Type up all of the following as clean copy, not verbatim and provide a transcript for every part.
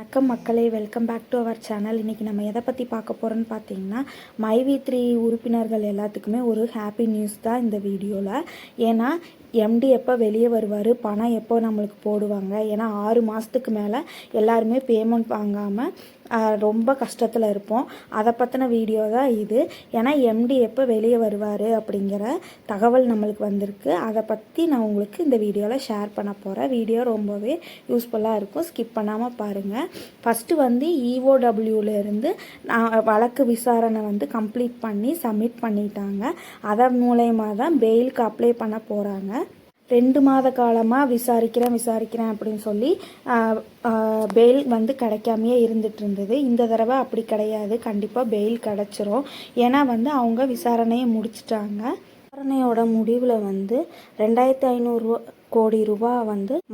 வணக்கம் மக்களே, welcome back to our channel. இன்றைக்கி நம்ம எதை பற்றி பார்க்க போகிறோன்னு பார்த்தீங்கன்னா, மைவி3 உறுப்பினர்கள் எல்லாத்துக்குமே ஒரு ஹாப்பி நியூஸ் தான் இந்த வீடியோவில். ஏன்னா எம்டி எப்போ வெளியே வருவார், பணம் எப்போ நம்மளுக்கு போடுவாங்க. ஏன்னா 6 மாதத்துக்கு மேலே எல்லாருமே பேமெண்ட் வாங்காமல் ரொம்ப கஷ்டத்தில் இருப்போம். அதை பற்றின வீடியோ தான் இது. ஏன்னா எம்டி எப்போ வெளியே வருவார் அப்படிங்கிற தகவல் நம்மளுக்கு வந்திருக்கு. அதை பற்றி நான் உங்களுக்கு இந்த வீடியோவில் ஷேர் பண்ண போகிறேன். வீடியோ ரொம்பவே யூஸ்ஃபுல்லாக இருக்கும், ஸ்கிப் பண்ணாமல் பாருங்கள். ஃபஸ்ட்டு வந்து இஓடபிள்யூலேருந்து வழக்கு விசாரணை கம்ப்ளீட் பண்ணி சப்மிட் பண்ணிட்டாங்க. அதன் மூலயமா தான் பெயிலுக்கு அப்ளை பண்ண போகிறாங்க. 2 மாத காலமாக விசாரிக்கிறேன் அப்படின்னு சொல்லி பெயில் கிடைக்காமையே இருந்துட்டு இருந்தது. இந்த தடவை அப்படி கிடையாது, கண்டிப்பாக பெயில் கிடச்சிரும். ஏன்னா அவங்க விசாரணையை முடிச்சிட்டாங்க. விசாரணையோட முடிவில் 2500 கோடி ரூபா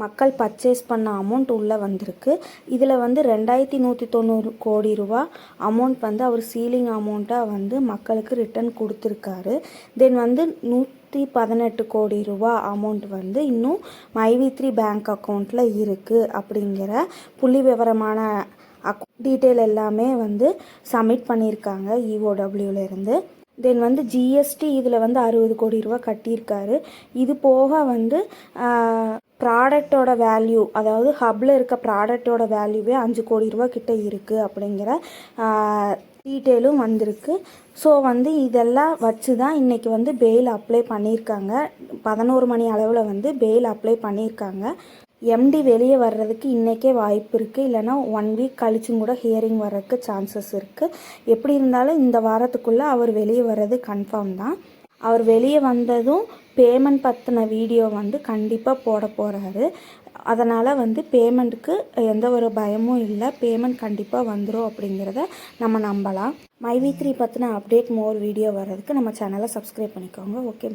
மக்கள் பர்ச்சேஸ் பண்ண அமௌண்ட் உள்ளே வந்திருக்கு. இதில் 2190 கோடி ரூபா அமௌண்ட் அவர் சீலிங் அமௌண்ட்டாக மக்களுக்கு ரிட்டர்ன் கொடுத்துருக்காரு. தென் 118 கோடி ரூபா அமௌண்ட் இன்னும் மைவி3 பேங்க் அக்கௌண்ட்டில் இருக்குது அப்படிங்கிற புள்ளி விவரமான டீட்டெயில் எல்லாமே சப்மிட் பண்ணியிருக்காங்க இஓடபிள்யூலேருந்து. தென் ஜிஎஸ்டி இதில் 60 கோடி ரூபா கட்டியிருக்காரு. இது போக ப்ராடக்டோட வேல்யூ, அதாவது ஹப்பில் இருக்க ப்ராடக்டோட வேல்யூவே 5 கோடி ரூபா கிட்ட இருக்குது அப்படிங்கிற டீட்டெயிலும் வந்திருக்கு. ஸோ இதெல்லாம் வச்சு தான் இன்றைக்கி பெயில் அப்ளை பண்ணியிருக்காங்க. 11 மணி அளவில் பெயில் அப்ளை பண்ணியிருக்காங்க. எம்டி வெளியே வர்றதுக்கு இன்றைக்கே வாய்ப்பு இருக்குது, இல்லைனா 1 வீக் கழிச்சும் கூட ஹியரிங் வர்றதுக்கு சான்சஸ் இருக்குது. எப்படி இருந்தாலும் இந்த வாரத்துக்குள்ளே அவர் வெளியே வர்றது கன்ஃபார்ம் தான். அவர் வெளியே வந்ததும் பேமெண்ட் பற்றின வீடியோ கண்டிப்பாக போட போகிறாரு. அதனால் பேமெண்ட்டுக்கு எந்த ஒரு பயமும் இல்லை, பேமெண்ட் கண்டிப்பாக வந்துடும் அப்படிங்கிறத நம்ம நம்பலாம். மைவி3 பற்றின அப்டேட் மோர் வீடியோ வர்றதுக்கு நம்ம சேனலை சப்ஸ்கிரைப் பண்ணிக்கோங்க. ஓகே.